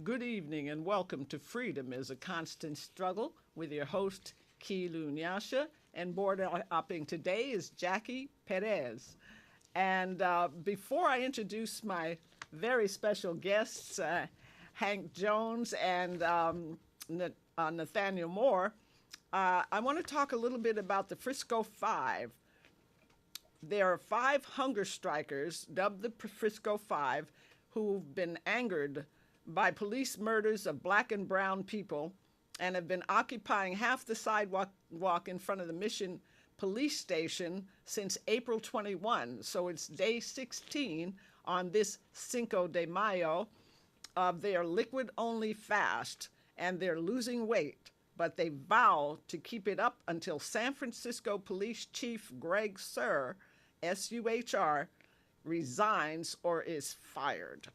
Good evening and welcome to Freedom is a Constant Struggle with your host, Kilu Nyasha. And board upping today is Jackie Perez. And before I introduce my very special guests, Hank Jones and Nathaniel Moore, I want to talk a little bit about the Frisco Five. There are five hunger strikers, dubbed the Frisco Five, who've been angered by police murders of black and brown people and have been occupying half the sidewalk in front of the Mission Police Station since April 21. So it's day 16 on this Cinco de Mayo of their liquid only fast, and they're losing weight. But they vow to keep it up until San Francisco Police Chief Greg Suhr, SUHR, resigns or is fired.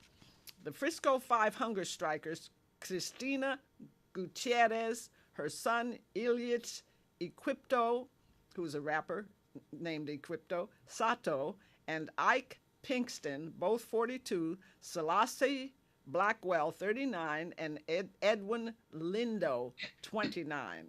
The Frisco Five hunger strikers, Cristina Gutierrez, her son Ilyich Equipto, who's a rapper named Equipto, Sato, and Ike Pinkston, both 42, Selassie Blackwell, 39, and Edwin Lindo, 29.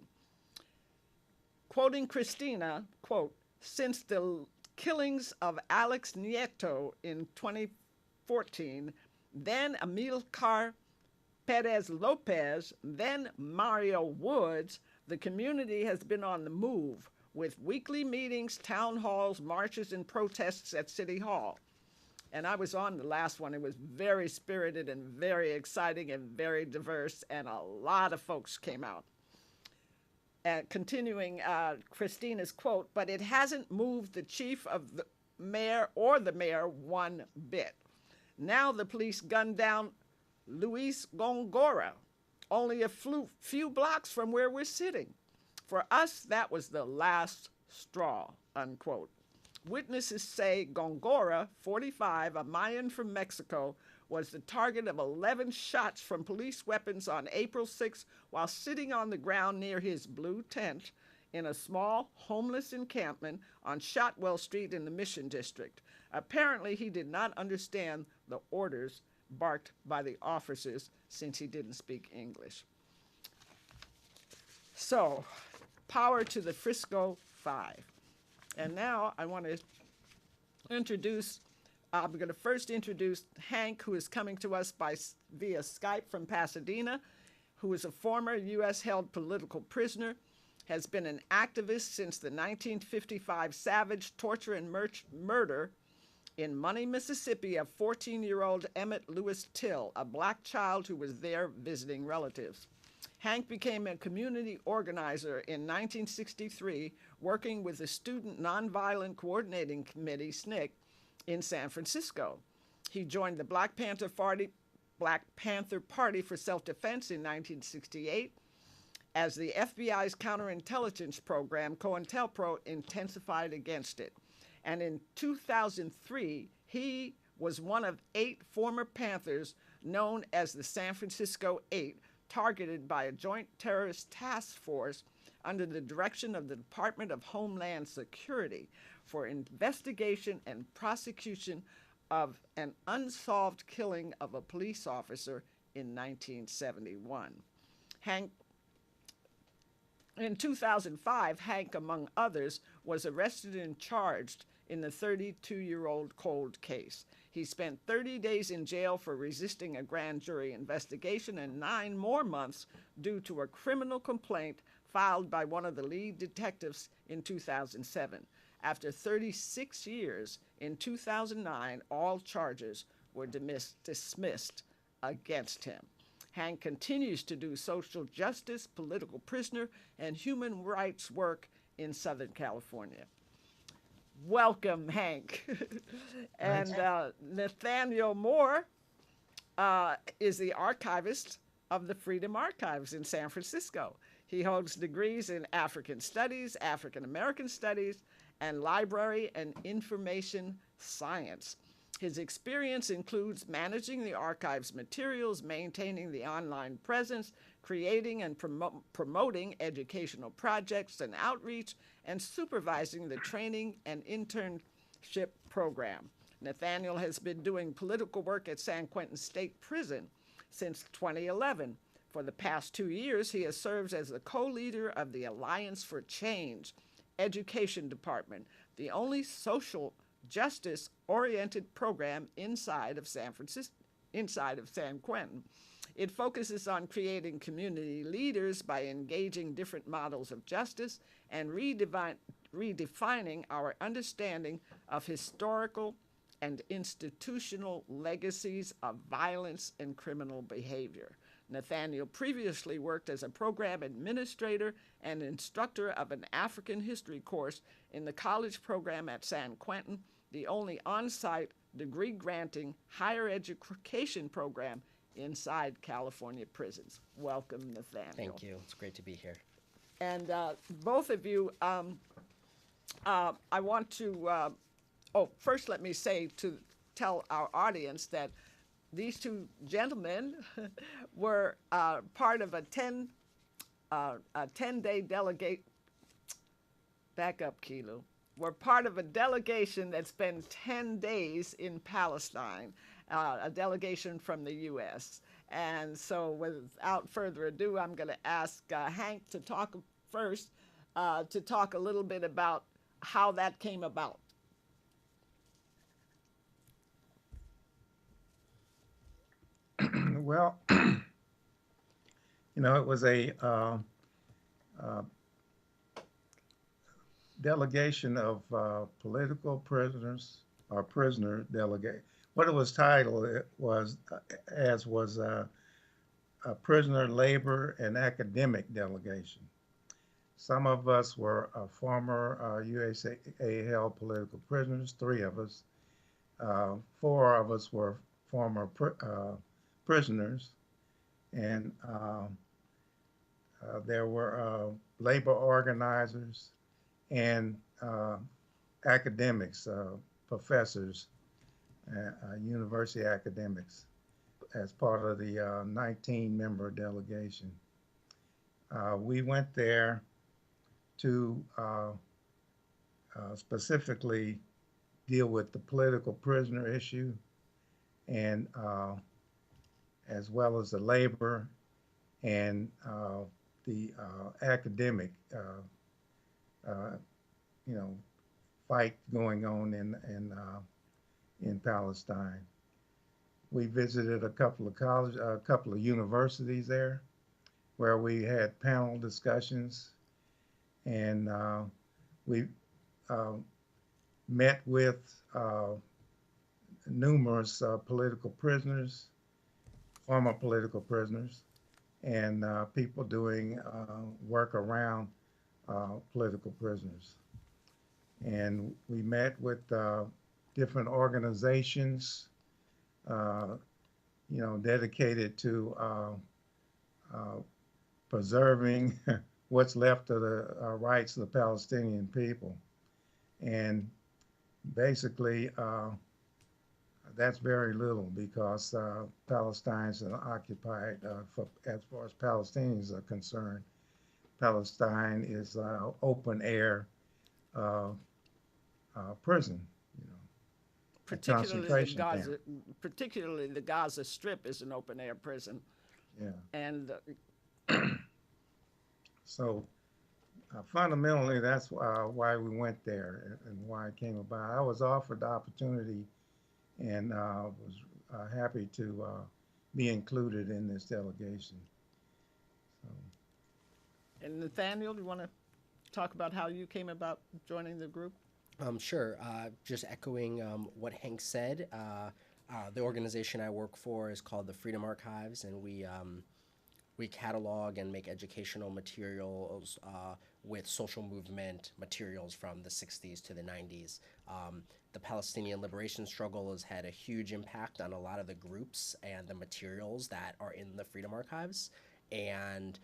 Quoting Christina, quote, since the killings of Alex Nieto in 2014, then Amilcar Perez Lopez, then Mario Woods, the community has been on the move with weekly meetings, town halls, marches, and protests at City Hall. And I was on the last one. It was very spirited and very exciting and very diverse, and a lot of folks came out. Continuing Christina's quote, but it hasn't moved the chief of the mayor or the mayor one bit. Now the police gunned down Luis Gongora, only a few blocks from where we're sitting. For us, that was the last straw, unquote. Witnesses say Gongora, 45, a Mayan from Mexico, was the target of 11 shots from police weapons on April 6 while sitting on the ground near his blue tent in a small homeless encampment on Shotwell Street in the Mission District. Apparently, he did not understand the orders barked by the officers since he didn't speak English. So, power to the Frisco Five. And now I want to introduce, I'm going to first introduce Hank, who is coming to us via Skype from Pasadena, who is a former U.S.-held political prisoner, has been an activist since the 1955 savage torture and murder in Money, Mississippi, of 14-year-old Emmett Lewis Till, a black child who was there visiting relatives. Hank became a community organizer in 1963, working with the Student Nonviolent Coordinating Committee, SNCC, in San Francisco. He joined the Black Panther Party for Self-Defense in 1968 as the FBI's counterintelligence program, COINTELPRO, intensified against it. And in 2003, he was one of 8 former Panthers known as the San Francisco 8, targeted by a joint terrorist task force under the direction of the Department of Homeland Security for investigation and prosecution of an unsolved killing of a police officer in 1971. In 2005, Hank, among others, was arrested and charged in the 32-year-old cold case. He spent 30 days in jail for resisting a grand jury investigation and 9 more months due to a criminal complaint filed by one of the lead detectives in 2007. After 36 years, in 2009, all charges were dismissed against him. Hank continues to do social justice, political prisoner, and human rights work in Southern California. Welcome, Hank. And Nathaniel Moore is the archivist of the Freedom Archives in San Francisco. He holds degrees in African Studies, African American Studies, and Library and Information Science. His experience includes managing the archive's materials, maintaining the online presence, creating and promoting educational projects and outreach, and supervising the training and internship program. Nathaniel has been doing political work at San Quentin State Prison since 2011. For the past 2 years, he has served as the co-leader of the Alliance for Change Education Department, the only social justice oriented program inside of San Quentin. It focuses on creating community leaders by engaging different models of justice and redefining our understanding of historical and institutional legacies of violence and criminal behavior. Nathaniel previously worked as a program administrator and instructor of an African history course in the college program at San Quentin, the only on-site degree-granting higher education program inside California prisons. Welcome, Nathaniel. Thank you. It's great to be here. And both of you, I want to, first let me say to tell our audience that these two gentlemen were part of a 10-day delegate. Back up, Kilo. We're part of a delegation that spent 10 days in Palestine, a delegation from the U.S. And so without further ado, I'm going to ask Hank to talk first, to talk a little bit about how that came about. Well, it was a delegation of political prisoners or prisoner delegate. What it was titled was a prisoner, labor, and academic delegation. Some of us were former USA held political prisoners. 3 of us. 4 of us were former prisoners, and there were labor organizers and academics, professors, university academics, as part of the 19-member delegation. We went there to specifically deal with the political prisoner issue, and as well as the labor and the academic, fight going on in Palestine. We visited a couple of universities there, where we had panel discussions, and we met with numerous political prisoners, former political prisoners, and people doing work around political prisoners. And we met with different organizations, dedicated to preserving what's left of the rights of the Palestinian people. And basically, that's very little, because Palestine's occupied, as far as Palestinians are concerned. Palestine is open air prison, Particularly the Gaza Strip is an open air prison. Yeah. And so fundamentally, that's why we went there and why it came about. I was offered the opportunity, and was happy to be included in this delegation. So. And Nathaniel, do you want to talk about how you came about joining the group? Sure. Just echoing what Hank said. The organization I work for is called the Freedom Archives, and we catalog and make educational materials with social movement materials from the 60s to the 90s. The Palestinian liberation struggle has had a huge impact on a lot of the groups and the materials that are in the Freedom Archives. And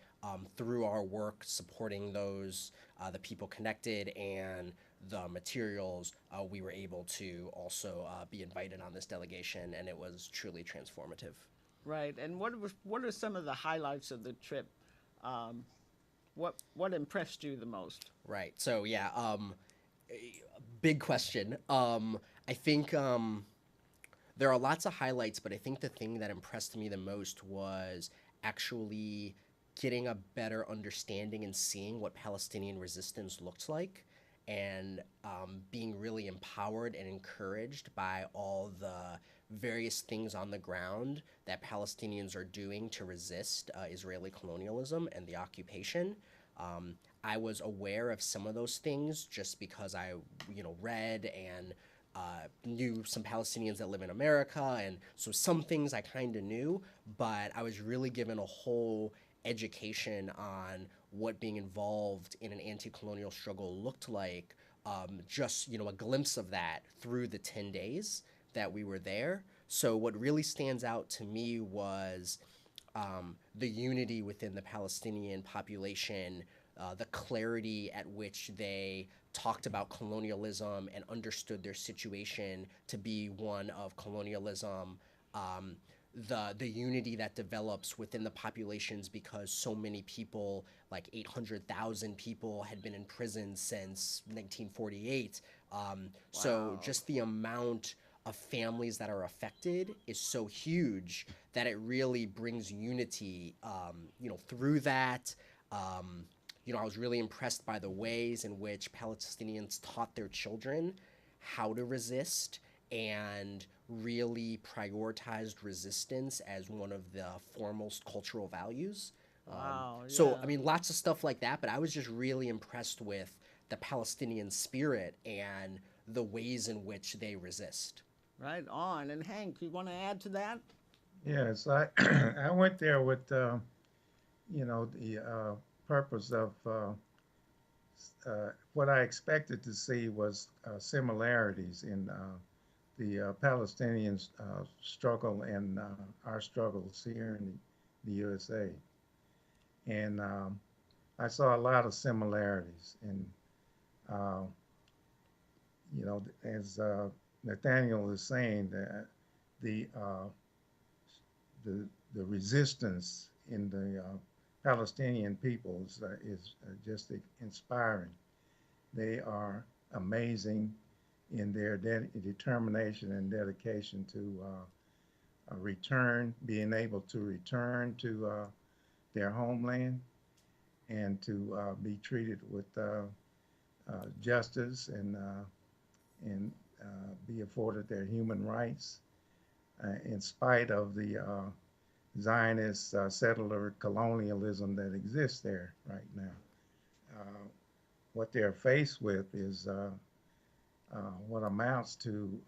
through our work supporting those, the people connected and the materials, we were able to also be invited on this delegation, and it was truly transformative. Right. And what are some of the highlights of the trip? What impressed you the most? Right. So yeah, big question. I think There are lots of highlights, but I think the thing that impressed me the most was actually getting a better understanding and seeing what Palestinian resistance looks like, and being really empowered and encouraged by all the various things on the ground that Palestinians are doing to resist Israeli colonialism and the occupation. I was aware of some of those things just because I, read and knew some Palestinians that live in America, and so some things I kind of knew, but I was really given a whole education on what being involved in an anti-colonial struggle looked like. Just a glimpse of that through the 10 days that we were there. So what really stands out to me was the unity within the Palestinian population, the clarity at which they talked about colonialism and understood their situation to be one of colonialism, the unity that develops within the populations because so many people, like 800,000 people, had been in prison since 1948. So Wow. just the amount of families that are affected is so huge that it really brings unity, through that. I was really impressed by the ways in which Palestinians taught their children how to resist and really prioritized resistance as one of the foremost cultural values. Wow. So, I Yeah. mean, lots of stuff like that, but I was just really impressed with the Palestinian spirit and the ways in which they resist. Right on. And Hank, you want to add to that? Yes, I I went there with the purpose of what I expected to see was similarities in the Palestinian struggle and our struggles here in the USA. And I saw a lot of similarities. And, uh, as Nathaniel is saying, the, uh, the, the resistance in the Palestinian people is just inspiring. They are amazing in their determination and dedication to being able to return to their homeland and to be treated with justice and be afforded their human rights in spite of the Zionist settler colonialism that exists there right now. Uh, what they're faced with is what amounts to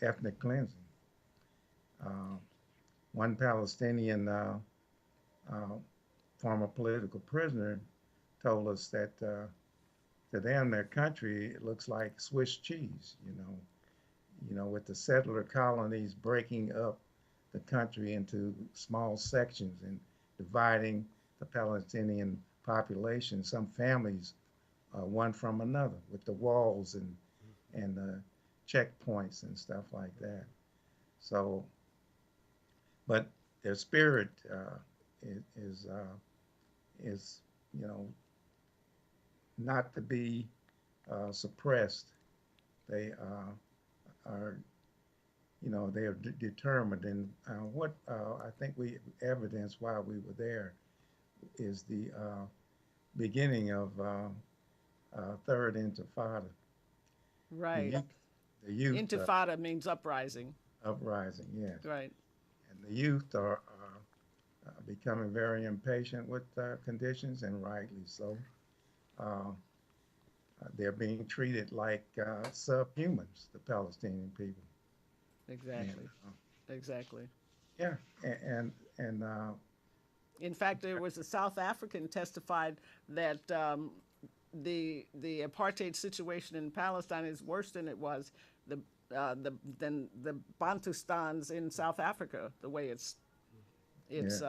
ethnic cleansing. Uh, One Palestinian uh, former political prisoner told us that to them, their country it looks like Swiss cheese. With the settler colonies breaking up the country into small sections and dividing the Palestinian population. Some families one from another with the walls and checkpoints and stuff like that. So, but their spirit is you know not to be suppressed. They are they are determined, and what I think we evidence while we were there is the beginning of Third Intifada. The Right. youth, the youth Intifada means uprising. uprising, yes, Right. and the youth are becoming very impatient with conditions, and rightly so. Uh, they're being treated like subhumans, the Palestinian people, and Exactly. Exactly. yeah, and In fact, there was a South African testified that the apartheid situation in Palestine is worse than it was the than the Bantustans in South Africa. The way yeah, it's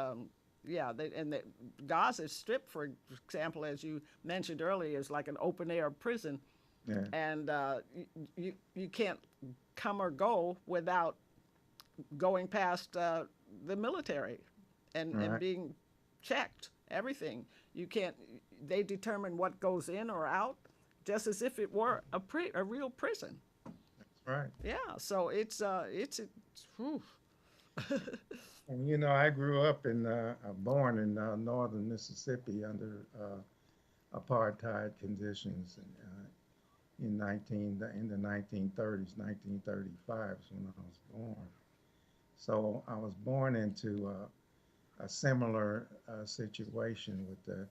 yeah, and the Gaza Strip, for example, as you mentioned earlier, is like an open air prison, yeah, and you can't come or go without going past the military and right, being checked. Everything you can't. They determine what goes in or out, just as if it were a real prison. Right. Yeah, so whew. And you know, I grew up in, born in northern Mississippi under apartheid conditions in the 1930s, 1935 is when I was born. So I was born into a similar situation with the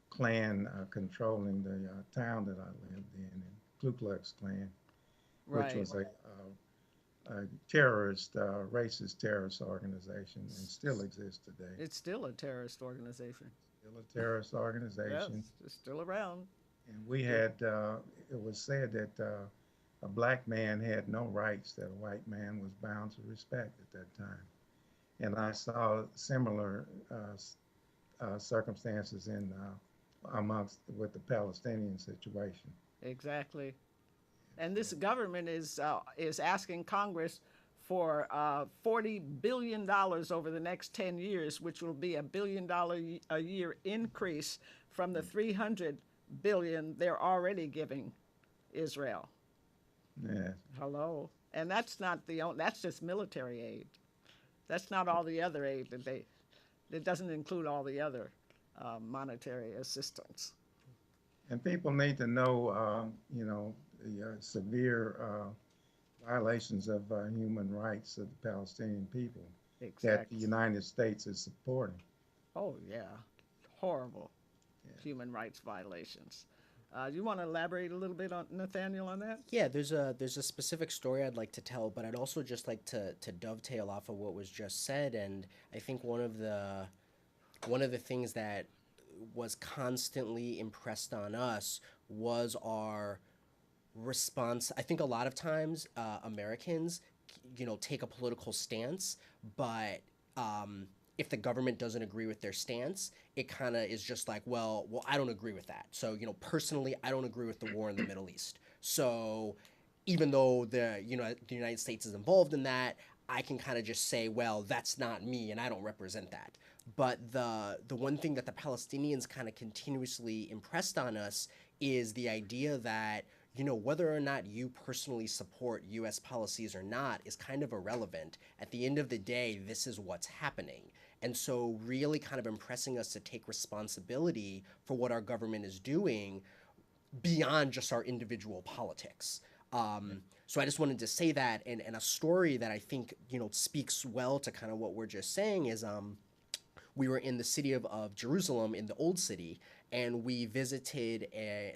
Klan controlling the town that I lived in Ku Klux Klan, which Right. was a terrorist, racist terrorist organization and still exists today. It's still a terrorist organization. Still a terrorist Yes, organization. it's still around. And we It, had, it was said that a black man had no rights that a white man was bound to respect at that time. And I saw similar circumstances in amongst with the Palestinian situation. exactly. And So, this government is asking Congress for $40 billion over the next 10 years, which will be $1 billion a year increase from the 300 billion they're already giving Israel. yeah, Hello, and that's not the only. That's just military aid. That's not all the other aid that they. It doesn't include all the other monetary assistance. and people need to know, you know, the severe violations of human rights of the Palestinian people that the Exact. United States is supporting. Oh yeah, horrible Yeah. human rights violations. You want to elaborate a little bit on Nathaniel on that? Yeah, there's a specific story I'd like to tell, but I'd also just like to dovetail off of what was just said. And I think one of the things that was constantly impressed on us was our response. I think a lot of times Americans, take a political stance, but if the government doesn't agree with their stance, it kind of is just like, well, I don't agree with that. So, personally, I don't agree with the war in the Middle East. So, even though the United States is involved in that, I can kind of just say, well, that's not me, and I don't represent that. But the one thing that the Palestinians kind of continuously impressed on us is the idea that whether or not you personally support U.S. policies or not is kind of irrelevant. At the end of the day, this is what's happening. And so, really kind of impressing us to take responsibility for what our government is doing beyond just our individual politics. So I just wanted to say that, and a story that I think speaks well to kind of what we're just saying is we were in the city of Jerusalem in the Old City, and we visited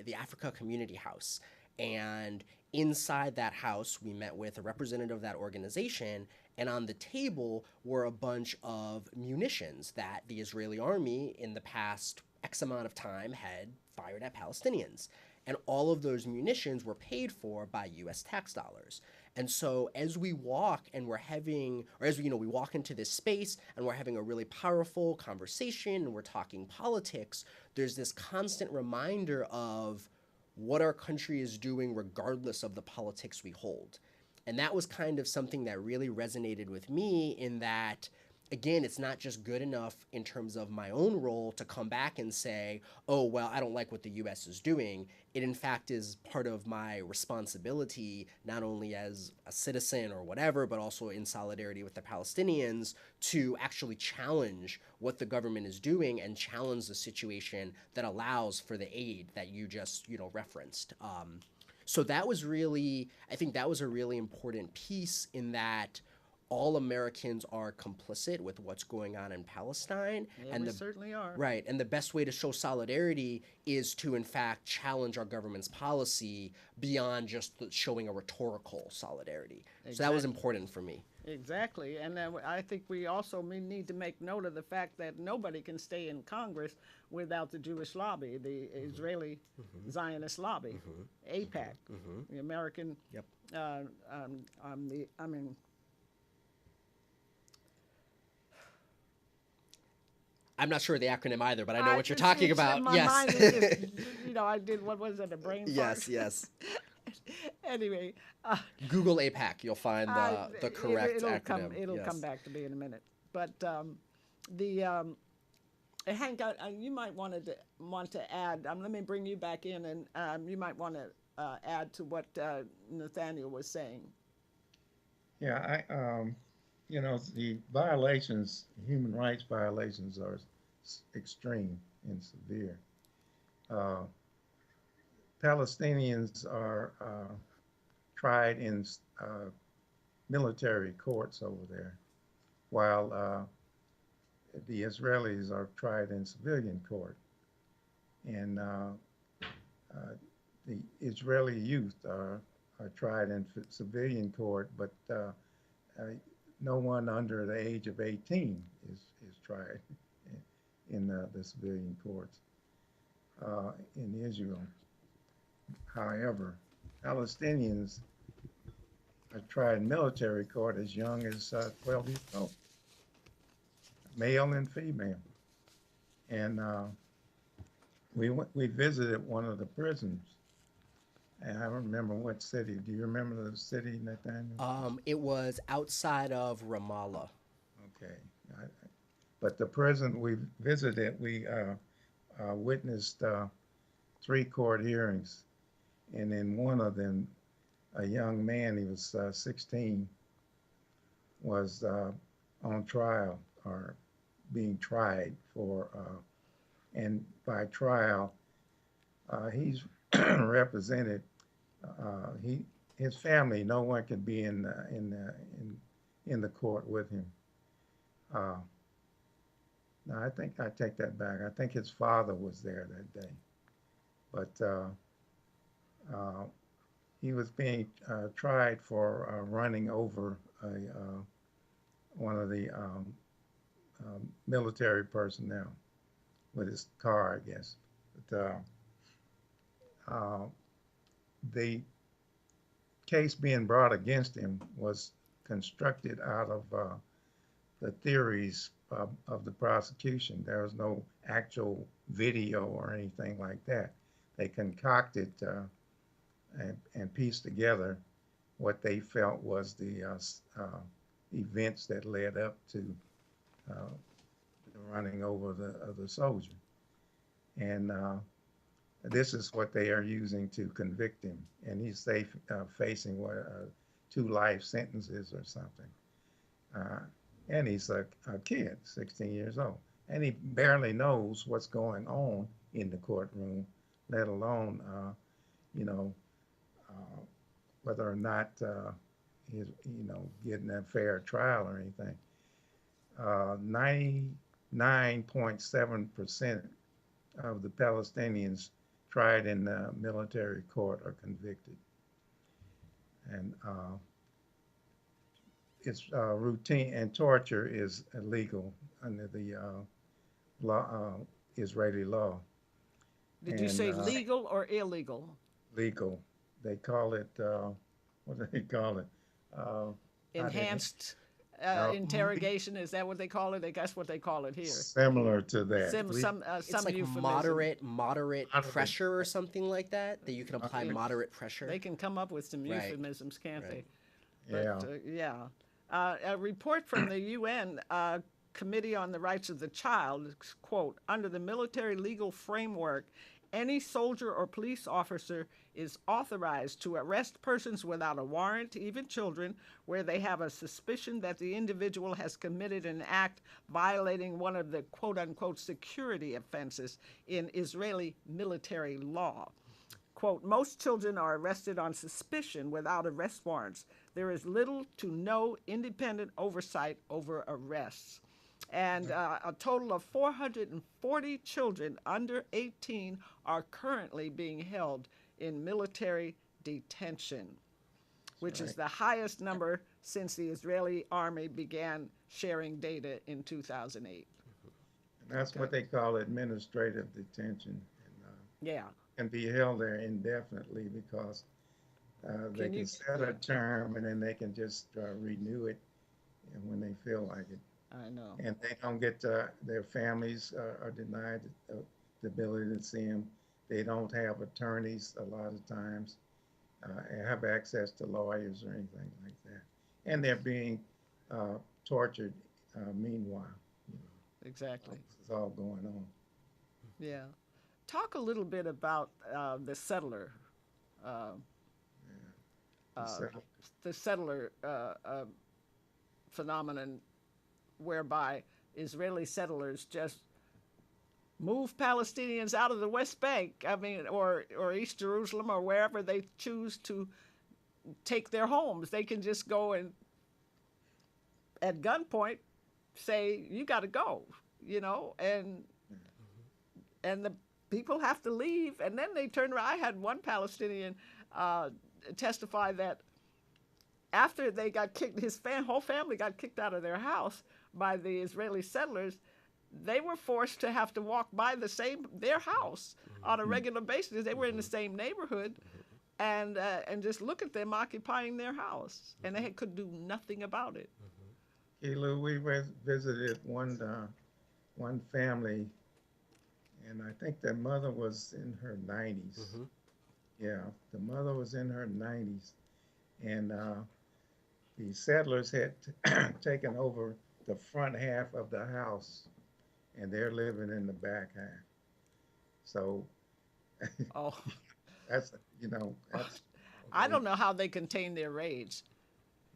the Africa Community House. And inside that house, we met with a representative of that organization, and on the table were a bunch of munitions that the Israeli army in the past X amount of time had fired at Palestinians. And all of those munitions were paid for by US tax dollars. And so as we walk and we're having, or as we walk into this space and we're having a really powerful conversation and we're talking politics, there's this constant reminder of what our country is doing regardless of the politics we hold. And that was kind of something that really resonated with me in that, again, it's not just good enough in terms of my own role to come back and say, oh, well, I don't like what the US is doing. It, in fact, is part of my responsibility, not only as a citizen or whatever, but also in solidarity with the Palestinians, to actually challenge what the government is doing and challenge the situation that allows for the aid that you just, referenced. So that was really, I think that was a really important piece in that all Americans are complicit with what's going on in Palestine. Yeah, and we the certainly are. Right, and the best way to show solidarity is to, in fact, challenge our government's policy beyond just showing a rhetorical solidarity. So that was Exactly. important for me. Exactly, and I think we also need to make note of the fact that nobody can stay in Congress without the Jewish lobby, the Israeli Zionist lobby, APAC, the American. Yep. I mean, I'm not sure of the acronym either, but I know I what you're just talking it's about. my Yes. mind is just, I did what was it, a brain Yes, fart? yes. Anyway, Google APAC, you'll find the correct it'll acronym. It'll Yes. come back to me in a minute. But the Hank, you might want to add. Let me bring you back in, and you might want to add to what Nathaniel was saying. Yeah, the violations, human rights violations are extreme and severe. Uh, Palestinians are tried in military courts over there, while the Israelis are tried in civilian court. And uh, the Israeli youth are tried in civilian court, but uh, no one under the age of 18 is tried in the civilian courts in Israel. However, Palestinians are tried in military court as young as 12 years old, male and female. And we visited one of the prisons, and I don't remember what city. Do you remember the city, Nathaniel? It was outside of Ramallah. Okay. I, but the prison we visited, we witnessed three court hearings, and in one of them, a young man, he was 16, was on trial or being tried for, and by trial, he's represented. He his family, no one could be in the court with him. Uh, no, I think I take that back. I think his father was there that day, but uh, he was being tried for running over one of the military personnel with his car, I guess. But uh, the case being brought against him was constructed out of the theories of the prosecution. There was no actual video or anything like that. They concocted and pieced together what they felt was the events that led up to uh, the running over of the soldier. And this is what they are using to convict him. And he's facing what, 2 life sentences or something. Uh, and he's a kid, 16 years old. And he barely knows what's going on in the courtroom, let alone, you know, uh, whether or not he's, getting a fair trial or anything. 99.7% of the Palestinians tried in the military court are convicted. And it's routine, and torture is illegal under the law, Israeli law. Did you And say legal or illegal? legal, they call it, what do they call it? Uh, Not Enhanced no, interrogation, is that what they call it? I guess what they call it here. similar to that. It's Some like euphemism. moderate Moderate. pressure or something like that. That you can apply moderate pressure. They can come up with some Right. euphemisms, can't Right. they? Yeah. But yeah. A report from the UN Committee on the Rights of the Child, quote, under the military legal framework, any soldier or police officer is authorized to arrest persons without a warrant, even children, where they have a suspicion that the individual has committed an act violating one of the quote unquote security offenses in Israeli military law. Quote, most children are arrested on suspicion without arrest warrants. There is little to no independent oversight over arrests. And a total of 440 children under 18 are currently being held in military detention, which is Right. the highest number since the Israeli army began sharing data in 2008. And that's what Okay. they call administrative detention. And Yeah. can be held there indefinitely because they Can can you? set a Yeah, term and then they can just renew it when they feel like it. I know. And they don't get their families are denied the ability to see them. They don't have attorneys a lot of times, have access to lawyers or anything like that. And they're being tortured meanwhile. You Exactly. this is all going on. Yeah. Talk a little bit about the settler. Uh, The uh, settle- the settler phenomenon, whereby Israeli settlers just move Palestinians out of the West Bank. I mean, or East Jerusalem or wherever they choose to take their homes. They can just go and at gunpoint say you got to go, and the people have to leave, and then they turn around. I had one Palestinian uh, testify that after they got kicked, his whole family got kicked out of their house by the Israeli settlers. They were forced to have to walk by their house on a regular basis. They were in the same neighborhood, and just look at them occupying their house, and they could do nothing about it. Lou, we visited one family, and I think the mother was in her 90s. Mm-hmm. Yeah, the mother was in her 90s, and the settlers had taken over the front half of the house, and they're living in the back half. So Oh, that's that's I don't know how they contain their rage.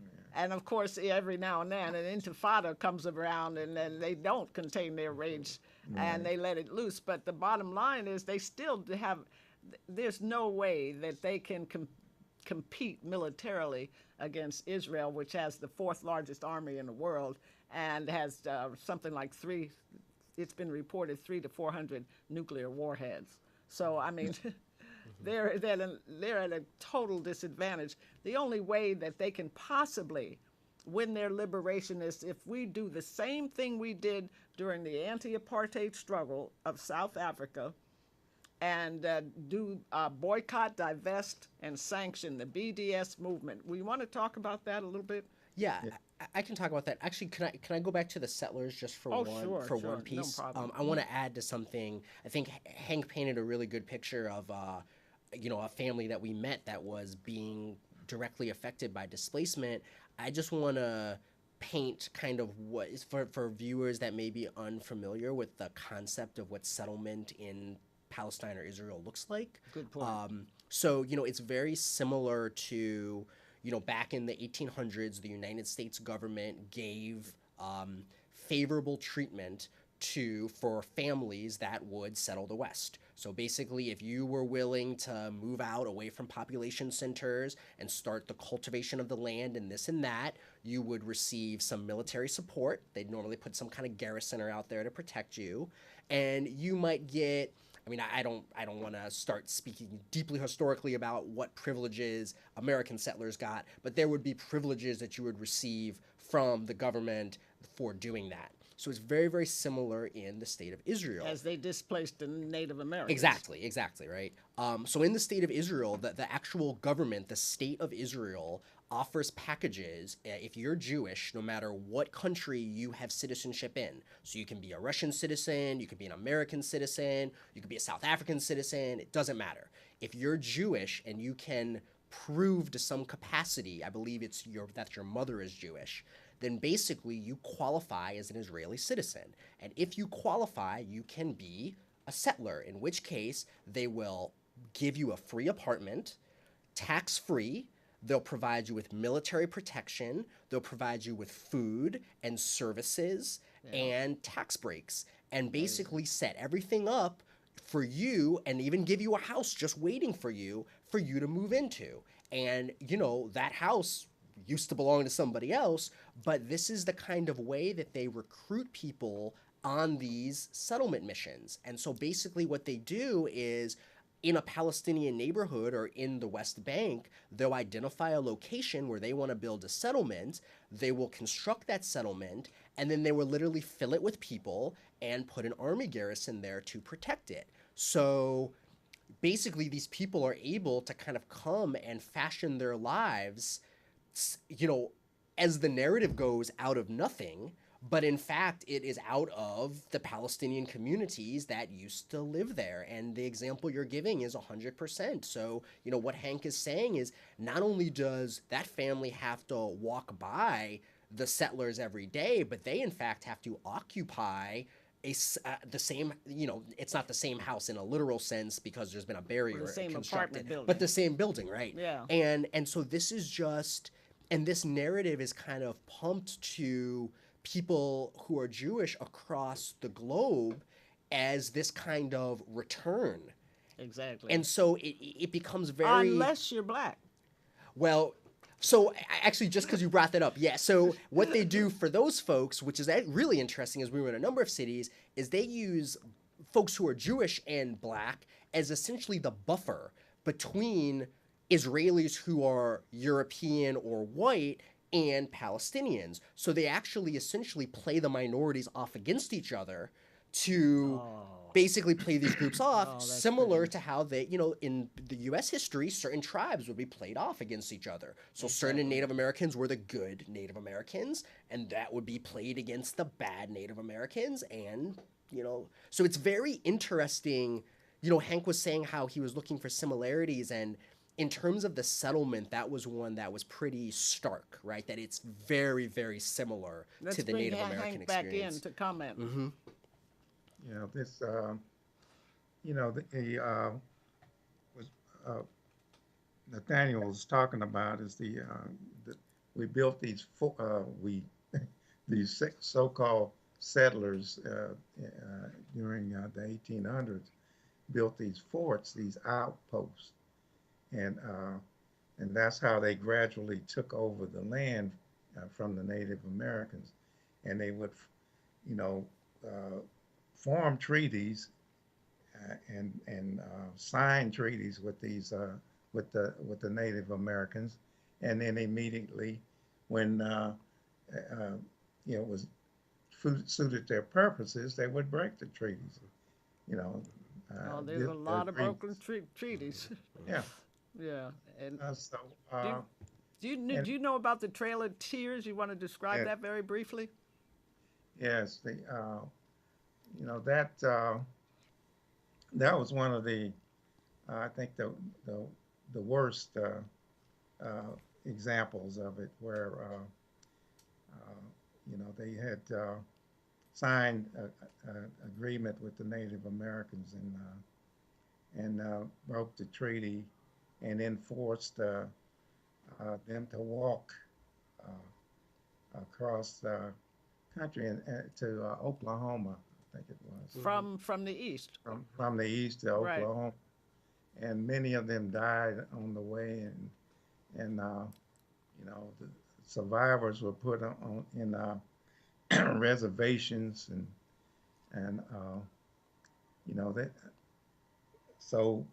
yeah, And of course, every now and then, an intifada comes around, and then they don't contain their rage, and right. they let it loose. But the bottom line is, they still have. There's no way that they can compete militarily against Israel, which has the fourth largest army in the world and has something like three. It's been reported 300 to 400 nuclear warheads. So I mean, they're at a total disadvantage. The only way that they can possibly win their liberation is if we do the same thing we did during the anti-apartheid struggle of South Africa, and do boycott, divest, and sanction the BDS movement. We want to talk about that a little bit? Yeah, Yeah. I can talk about that. Actually, can I go back to the settlers just for Oh, one sure, for sure, one no piece? problem. I want to add to something. I think Hank painted a really good picture of a family that we met that was being directly affected by displacement. I just want to paint kind of what is for viewers that may be unfamiliar with the concept of what settlement in Palestine or Israel looks like. Good point. So, it's very similar to, back in the 1800s, the United States government gave favorable treatment for families that would settle the West. So basically, if you were willing to move out away from population centers and start the cultivation of the land and this and that, you would receive some military support. They'd normally put some kind of garrisoner out there to protect you, and you might get. I mean, I don't want to start speaking deeply historically about what privileges American settlers got, but there would be privileges that you would receive from the government for doing that. So it's very, very similar in the state of Israel. As they displaced the Native Americans. Exactly, right? So in the state of Israel, the actual government, the state of Israel, offers packages if you're Jewish, no matter what country you have citizenship in. So you can be a Russian citizen, you could be an American citizen, you could be a South African citizen, it doesn't matter. If you're Jewish and you can prove to some capacity, I believe that your mother is Jewish, then basically you qualify as an Israeli citizen. And if you qualify, you can be a settler, in which case they will give you a free apartment, tax-free. They'll provide you with military protection. They'll provide you with food and services and tax breaks, and basically set everything up for you, and even give you a house just waiting for you to move into. And, that house used to belong to somebody else, but this is the kind of way that they recruit people on these settlement missions. And so basically what they do is, in a Palestinian neighborhood or in the West Bank, they'll identify a location where they want to build a settlement. They will construct that settlement, and then they will literally fill it with people and put an army garrison there to protect it. So basically, these people are able to kind of come and fashion their lives, as the narrative goes, out of nothing. But in fact, it is out of the Palestinian communities that used to live there. And the example you're giving is 100%. So, what Hank is saying is, not only does that family have to walk by the settlers every day, but they in fact have to occupy the same, it's not the same house in a literal sense because there's been a barrier same constructed, apartment building. but the same building, right? Yeah. And so this is just, and this narrative is kind of pumped to people who are Jewish across the globe as this kind of return. Exactly. And so it becomes very, unless you're black. well, so actually, just because you brought that up, yeah. So what they do for those folks, which is really interesting, is we were in a number of cities, is they use folks who are Jewish and black as essentially the buffer between Israelis who are European or white and Palestinians. So they actually essentially play the minorities off against each other to basically play these groups off, similar to how they, in the U.S. history, certain tribes would be played off against each other. So certain Native Americans were the good Native Americans, and that would be played against the bad Native Americans. And, so it's very interesting. Hank was saying how he was looking for similarities, and in terms of the settlement, that was one that was pretty stark, right? That it's very, very similar Let's to the bring Native American Hank back experience. in to comment. This, was Nathaniel was talking about is we built these these so-called settlers during the 1800s built these forts, these outposts, and that's how they gradually took over the land from the Native Americans, and they would, form treaties and sign treaties with these with the Native Americans, and then immediately, when it was suited their purposes, they would break the treaties. There's a lot of broken treaties. Yeah. Yeah. And So. do you know about the Trail of Tears? You want to describe that very briefly? Yes, that was one of the, I think the worst examples of it, where they had signed an agreement with the Native Americans and broke the treaty, and then forced them to walk across the country and to Oklahoma, I think it was. From the east. From the east to Right. Oklahoma, and many of them died on the way, and the survivors were put in reservations, and that. So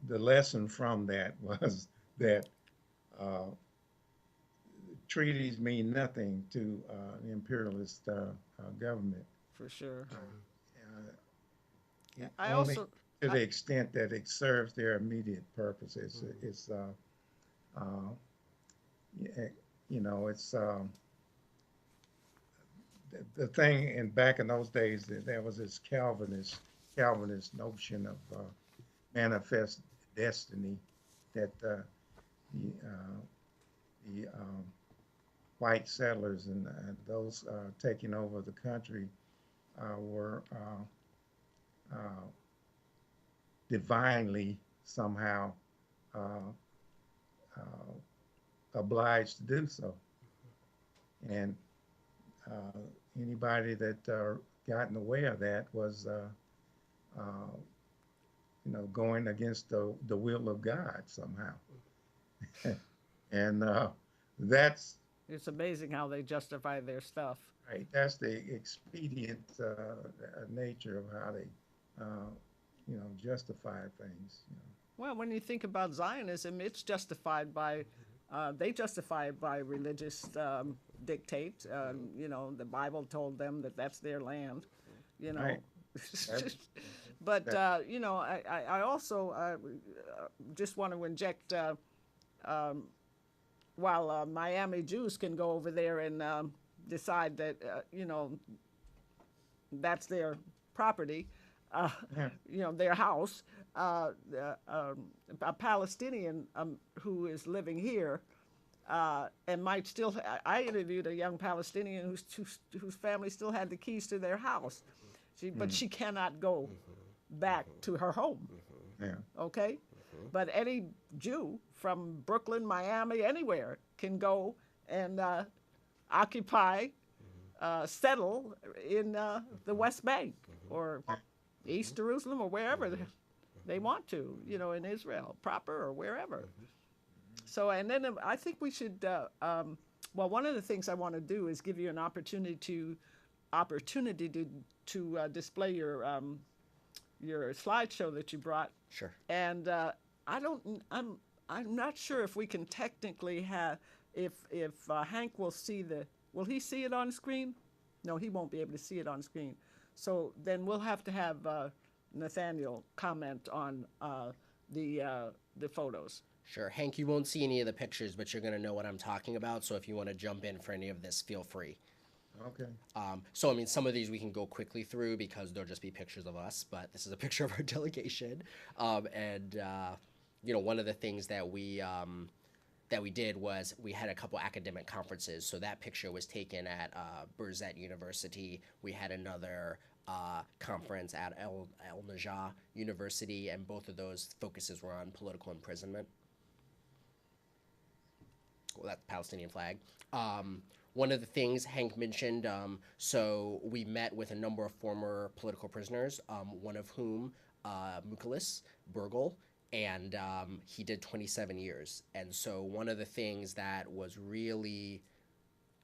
the lesson from that was that treaties mean nothing to the imperialist government. For sure. Only also to the extent that it serves their immediate purposes. It's it's the thing. And back in those days, there was this Calvinist notion of manifest destiny, that the white settlers and those taking over the country were divinely somehow obliged to do so. And anybody that got in the way of that was, going against the will of God somehow. And it's amazing how they justify their stuff. right. That's the expedient nature of how they, justify things. Well, when you think about Zionism, it's justified by, they justify it by religious dictate. The Bible told them that that's their land, Right. But, I also just want to inject, while Miami Jews can go over there and decide that, that's their property, their house, a Palestinian who is living here and might still. I interviewed a young Palestinian whose family still had the keys to their house, But she cannot go back to her home. Yeah. Okay, but any Jew from Brooklyn, Miami, anywhere can go and occupy, settle in the West Bank or East Jerusalem or wherever they want to, in Israel proper or wherever. So, and then I think we should. Well, one of the things I want to do is give you an opportunity to display your slideshow that you brought. Sure. And I'm not sure if we can technically have if Hank will see will he see it on screen? No, he won't be able to see it on screen. So then we'll have to have Nathaniel comment on the photos. Sure. Hank, you won't see any of the pictures, but you're going to know what I'm talking about. So if you want to jump in for any of this, feel free. Okay. So, I mean, some of these we can go quickly through because they'll just be pictures of us, but this is a picture of our delegation. One of the things that we did was we had a couple academic conferences. So that picture was taken at Birzeit University. We had another conference at El Najah University, and both of those focuses were on political imprisonment. Well, that's the Palestinian flag. One of the things Hank mentioned, so we met with a number of former political prisoners, one of whom, Mukalis Burgle, and he did 27 years. And so one of the things that was really,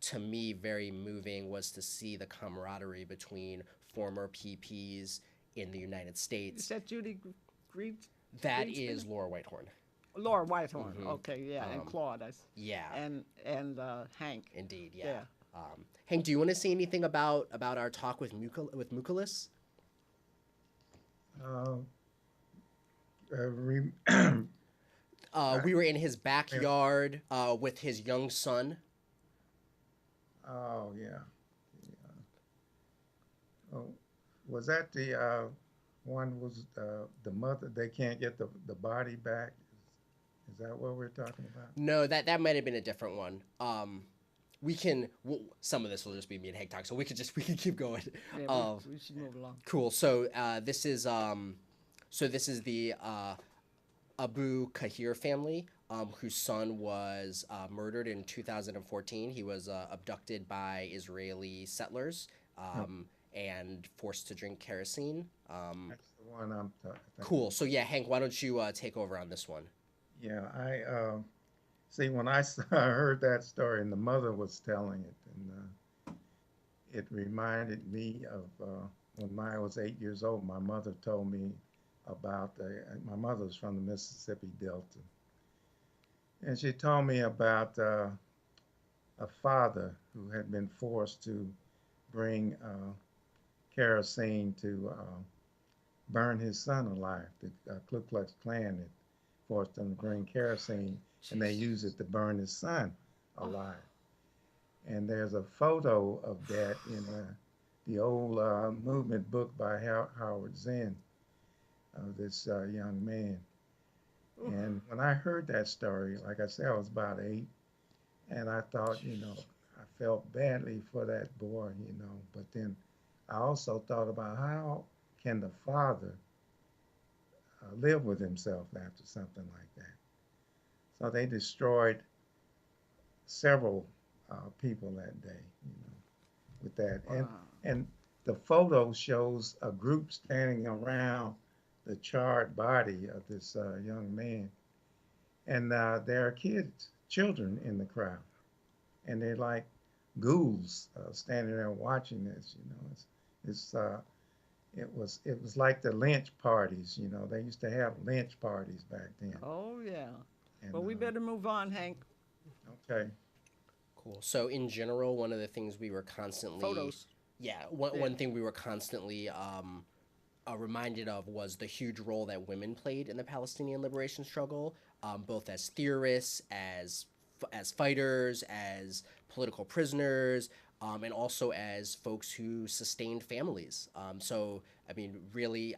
to me, very moving was to see the camaraderie between former PPs in the United States. Is that Judy Greed? That is Laura Whitehorn. Laura Whitehorn. Okay, yeah, and Claude. Yeah. And Hank. Indeed, yeah. Hank, do you want to say anything about our talk with Mukalis? We were in his backyard with his young son. Oh, yeah. Oh, was that the one was the mother? They can't get the body back. Is that what we're talking about? No, that might have been a different one. Some of this will just be me and Hank talk, so we can keep going. Yeah, we should move along. Cool. So this is the Abu Kahir family, whose son was murdered in 2014. He was abducted by Israeli settlers and forced to drink kerosene. That's the one I'm talking. Cool. So yeah, Hank, why don't you take over on this one? Yeah, I see when I heard that story and the mother was telling it, and it reminded me of when I was 8 years old. My mother told me about my mother was from the Mississippi Delta, and she told me about a father who had been forced to bring kerosene to burn his son alive. The Ku Klux Klan had forced them to bring kerosene, and they used it to burn his son alive. And there's a photo of that in the old movement book by Howard Zinn, of this young man. And when I heard that story, like I said, I was about 8, and I thought, I felt badly for that boy, but then I also thought about how can the father live with himself after something like that. So they destroyed several people that day, with that. Wow. And the photo shows a group standing around the charred body of this young man. And there are children in the crowd. And they're like ghouls standing there watching this, It was like the lynch parties, They used to have lynch parties back then. Oh, yeah. And, Well, we better move on, Hank. Okay. Cool. So in general, one of the things we were constantly Photos. Yeah, one thing we were constantly reminded of was the huge role that women played in the Palestinian liberation struggle, both as theorists, as fighters, as political prisoners, and also as folks who sustained families. So, I mean, really,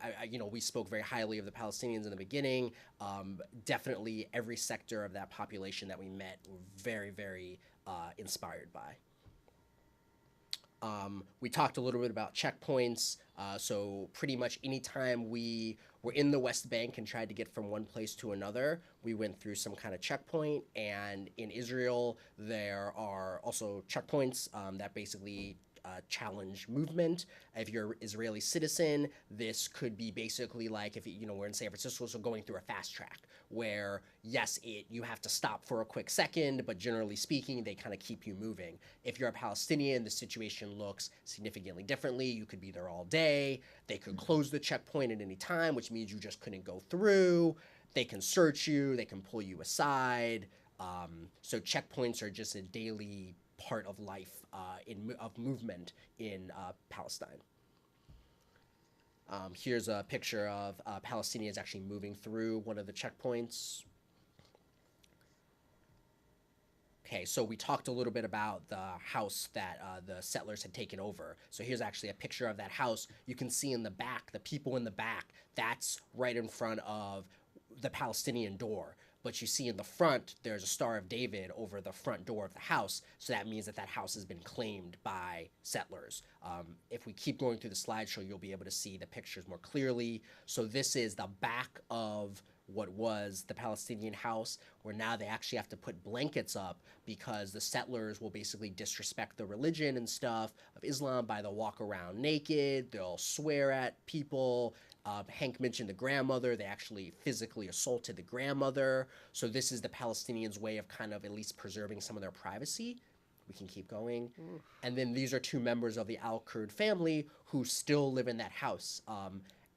we spoke very highly of the Palestinians in the beginning. Definitely every sector of that population that we met were very, very inspired by. We talked a little bit about checkpoints. So pretty much anytime we were in the West Bank and tried to get from one place to another, we went through some kind of checkpoint. And in Israel, there are also checkpoints that basically challenge movement. If you're an Israeli citizen, this could be basically like if we're in San Francisco, so going through a fast track where yes, you have to stop for a quick second, but generally speaking, they kind of keep you moving. If you're a Palestinian, the situation looks significantly differently. You could be there all day. They could close the checkpoint at any time, which means you just couldn't go through. They can search you. They can pull you aside. So checkpoints are just a daily part of life of movement in Palestine. Here's a picture of Palestinians actually moving through one of the checkpoints. Okay, so we talked a little bit about the house that the settlers had taken over. So here's actually a picture of that house. You can see in the back, the people in the back, that's right in front of the Palestinian door. But you see in the front, there's a Star of David over the front door of the house. So that means that that house has been claimed by settlers. If we keep going through the slideshow, you'll be able to see the pictures more clearly. So this is the back of what was the Palestinian house, where now they actually have to put blankets up because the settlers will basically disrespect the religion and stuff of Islam by they'll walk around naked, they'll swear at people. Hank mentioned the grandmother. They actually physically assaulted the grandmother. So this is the Palestinians' way of kind of at least preserving some of their privacy. We can keep going. Oof. And then these are two members of the Al-Kurd family who still live in that house.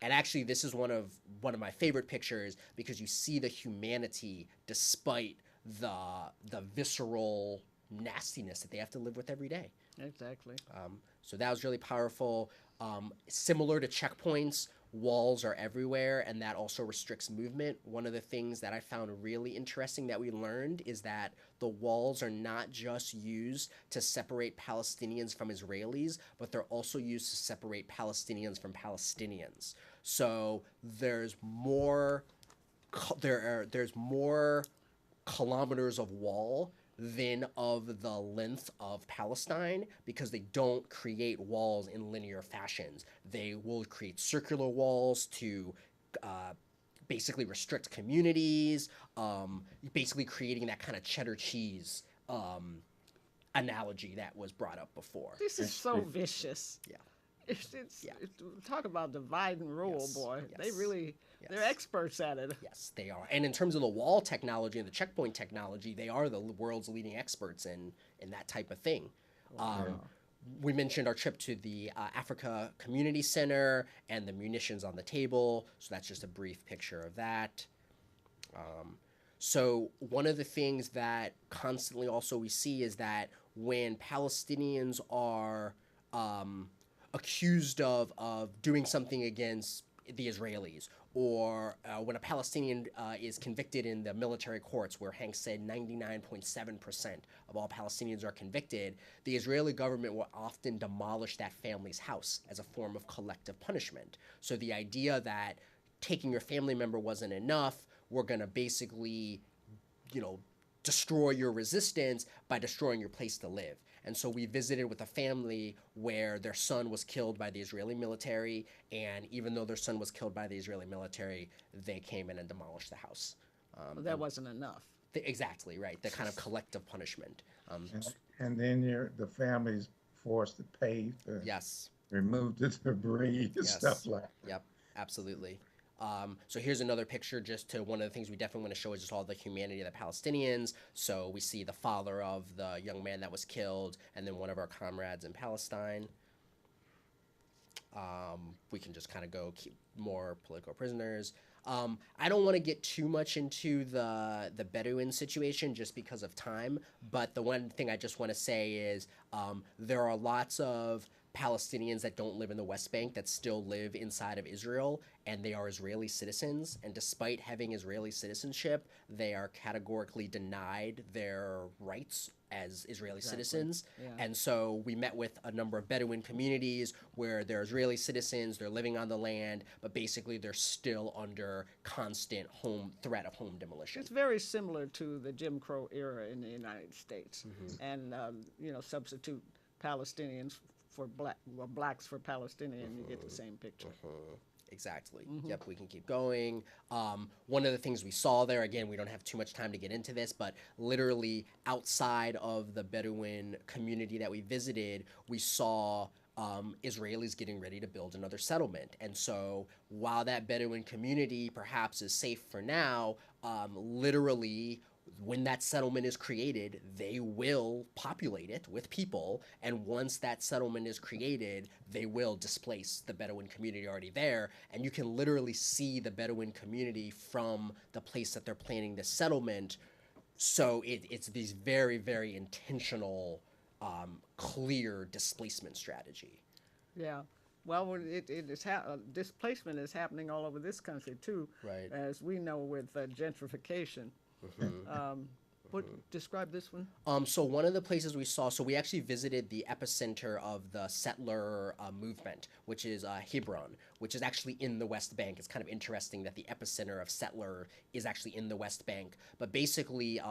And actually, this is one of my favorite pictures because you see the humanity despite the visceral nastiness that they have to live with every day. Exactly. So that was really powerful. Similar to checkpoints, walls are everywhere, and that also restricts movement. One of the things that I found really interesting that we learned is that the walls are not just used to separate Palestinians from Israelis, but they're also used to separate Palestinians from Palestinians. So there's more kilometers of wall than of the length of Palestine because they don't create walls in linear fashions. They will create circular walls to basically restrict communities, basically creating that kind of cheddar cheese analogy that was brought up before. This is so vicious. Yeah. Talk about divide and rule, Yes, boy. yes, They really, yes. they're experts at it. Yes, they are. And in terms of the wall technology and the checkpoint technology, they are the world's leading experts in that type of thing. We mentioned our trip to the Africa Community Center and the munitions on the table. So that's just a brief picture of that. So one of the things that constantly also we see is that when Palestinians are accused of doing something against the Israelis, or when a Palestinian is convicted in the military courts, where Hank said 99.7% of all Palestinians are convicted, the Israeli government will often demolish that family's house as a form of collective punishment. So the idea that taking your family member wasn't enough, we're going to basically, destroy your resistance by destroying your place to live. And so we visited with a family where their son was killed by the Israeli military, and even though their son was killed by the Israeli military, they came in and demolished the house. Well, that wasn't enough. Exactly, right. The kind of collective punishment. And then the family's forced to pay to Yes. remove the debris and stuff like that. Yep, absolutely. So here's another picture just to one of the things we definitely want to show is just all the humanity of the Palestinians. So we see the father of the young man that was killed and then one of our comrades in Palestine. We can just kind of go keep more political prisoners. I don't want to get too much into the Bedouin situation just because of time, but the one thing I just want to say is there are lots of Palestinians that don't live in the West Bank that still live inside of Israel, and they are Israeli citizens. And despite having Israeli citizenship, they are categorically denied their rights as Israeli citizens. Yeah. And so we met with a number of Bedouin communities where they're Israeli citizens, they're living on the land, but basically they're still under constant threat of home demolition. It's very similar to the Jim Crow era in the United States. And, substitute Palestinians for blacks for Palestinian, you get the same picture. Exactly. Yep, we can keep going. One of the things we saw there, again, we don't have too much time to get into this, but literally outside of the Bedouin community that we visited, we saw Israelis getting ready to build another settlement. And so while that Bedouin community perhaps is safe for now, literally when that settlement is created, they will populate it with people. And once that settlement is created, they will displace the Bedouin community already there. And you can literally see the Bedouin community from the place that they're planning the settlement. So it's these very, very intentional, clear displacement strategy. Yeah. Well, displacement is happening all over this country too, Right. as we know with gentrification. Describe this one. So one of the places we saw, so we actually visited the epicenter of the settler movement, which is Hebron, which is actually in the West Bank. It's kind of interesting that the epicenter of settler is actually in the West Bank. But basically,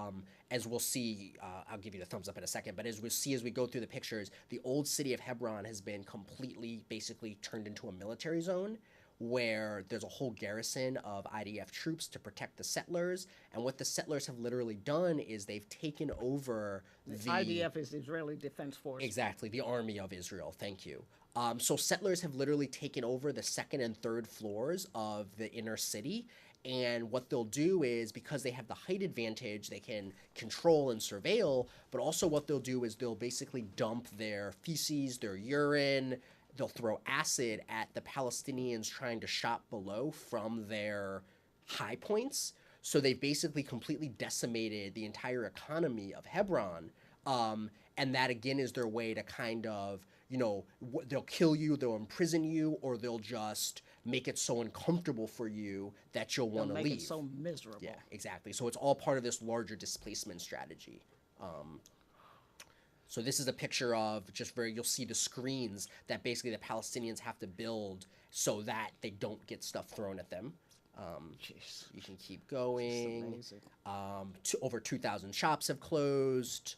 as we'll see, I'll give you the thumbs up in a second, but as we'll see as we go through the pictures, the old city of Hebron has been completely, basically turned into a military zone, where there's a whole garrison of IDF troops to protect the settlers. And what the settlers have literally done is they've taken over the IDF is Israeli Defense Force. Exactly, the army of Israel. Thank you. So settlers have literally taken over the second and third floors of the inner city. And what they'll do is, because they have the height advantage, they can control and surveil. But also what they'll do is they'll basically dump their feces, their urine. They'll throw acid at the Palestinians trying to shop below from their high points. So they've basically completely decimated the entire economy of Hebron. And that, again, is their way to kind of, they'll kill you, they'll imprison you, or they'll just make it so uncomfortable for you that you'll want to leave. Make it so miserable. Yeah, exactly. So it's all part of this larger displacement strategy. So this is a picture of just where you'll see the screens that basically the Palestinians have to build so that they don't get stuff thrown at them. Jeez. You can keep going. Amazing. Over 2,000 shops have closed.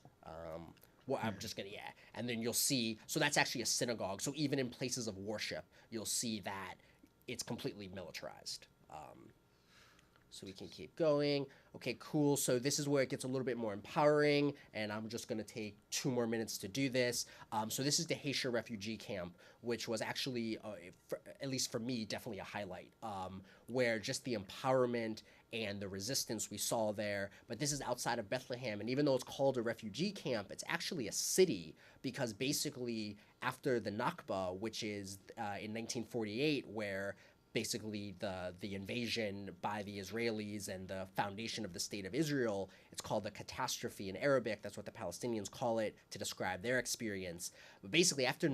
Well, I'm just gonna, yeah. And then you'll see, so that's actually a synagogue. So even in places of worship, you'll see that it's completely militarized. So we can keep going. Okay, cool. So this is where it gets a little bit more empowering, and I'm just going to take 2 more minutes to do this. So this is the Haitian refugee camp, which was actually, at least for me, definitely a highlight, where just the empowerment and the resistance we saw there. But this is outside of Bethlehem, and even though it's called a refugee camp, it's actually a city, because basically after the Nakba, which is in 1948, where basically the invasion by the Israelis and the foundation of the state of Israel, it's called a catastrophe in Arabic. That's what the Palestinians call it to describe their experience. But basically after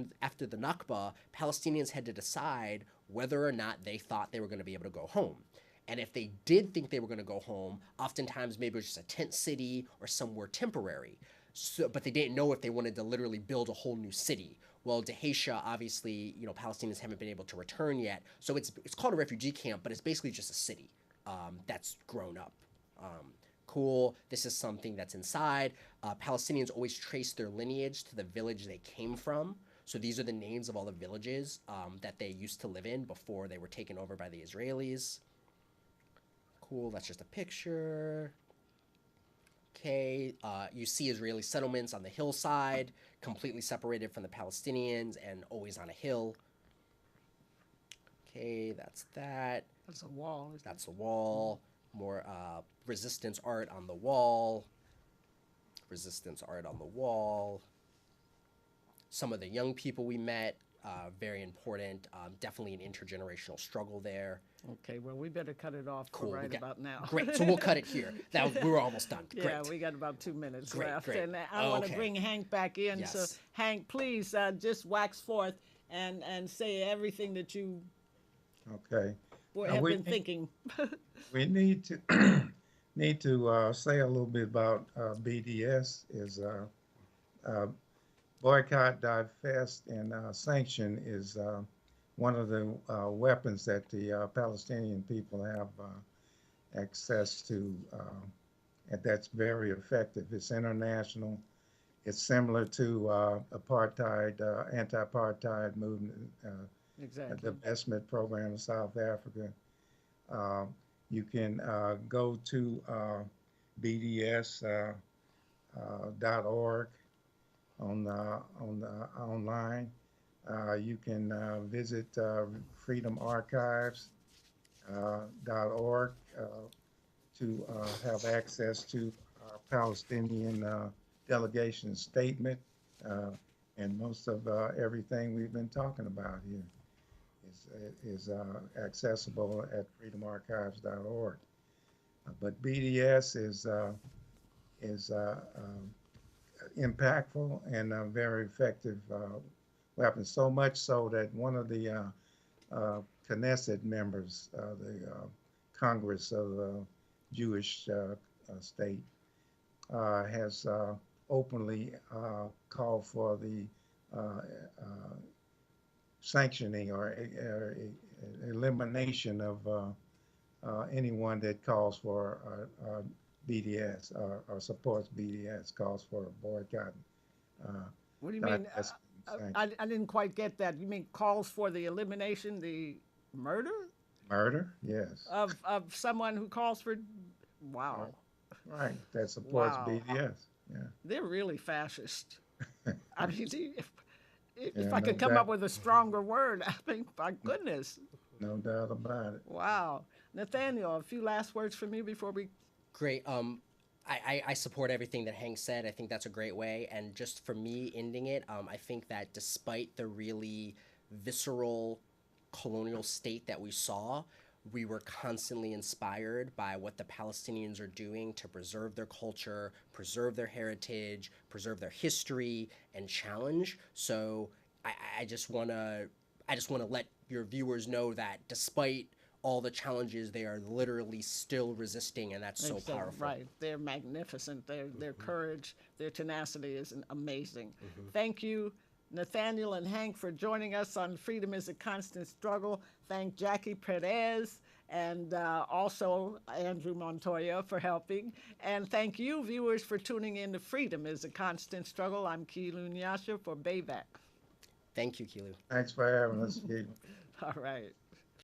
the Nakba, Palestinians had to decide whether or not they thought they were going to be able to go home. And if they did think they were going to go home, oftentimes maybe it was just a tent city or somewhere temporary. So, but they didn't know if they wanted to literally build a whole new city. Well, Dahisha, obviously, Palestinians haven't been able to return yet. So it's called a refugee camp, but it's basically just a city that's grown up. Cool. This is something that's inside. Palestinians always trace their lineage to the village they came from. So these are the names of all the villages that they used to live in before they were taken over by the Israelis. Cool. That's just a picture. Okay, you see Israeli settlements on the hillside, completely separated from the Palestinians and always on a hill. Okay, that's that. That's a wall. That's the wall. More resistance art on the wall. Resistance art on the wall. Some of the young people we met, very important. Definitely an intergenerational struggle there. Okay, well, we better cut it off Cool. about now. Great. So we'll cut it here. We were almost done. Great. Yeah, we got about 2 minutes Great, left. great. And I want to Okay. bring Hank back in. Yes. So, Hank, please just wax forth and say everything that you Okay. have we been need- thinking. We need to say a little bit about BDS is boycott, divest, and sanction is one of the weapons that the Palestinian people have access to, and that's very effective. It's international. It's similar to apartheid, anti-apartheid movement, Exactly. divestment program in South Africa. Uh, you can go to bds.org on online. You can visit freedomarchives.org to have access to our Palestinian delegation statement, uh, and most of everything we've been talking about here is accessible at freedomarchives.org. But BDS is impactful and very effective weapon. So much so that one of the Knesset members, the Congress of the Jewish state, has openly called for the sanctioning or elimination of anyone that calls for BDS or supports BDS, calls for a boycott, uh, What do you mean? divestment, I didn't quite get that. You mean calls for the elimination, the murder murder. Yes, of someone who calls for? right, Wow, right. That supports wow. BDS. Yeah, They're really fascist. I mean, if yeah, I no could come up doubt, with a stronger word, I mean, my goodness. no doubt about it. Wow. Nathaniel, a few last words from you before we. Great. I support everything that Hank said. I think that's a great way. And just for me ending it, I think that despite the really visceral colonial state that we saw, we were constantly inspired by what the Palestinians are doing to preserve their culture, preserve their heritage, preserve their history, and challenge. So I, I just wanna I just wanna let your viewers know that despite all the challenges, they are literally still resisting, and that's so Exactly, powerful. right. They're magnificent. Their courage, their tenacity is amazing. Mm-hmm. Thank you, Nathaniel and Hank, for joining us on Freedom is a Constant Struggle. Thank Jackie Perez and also Andrew Montoya for helping. And thank you, viewers, for tuning in to Freedom is a Constant Struggle. I'm Kilu Nyasha for Bayback. Thank you, Kilu. Thanks for having us, Keith. All right.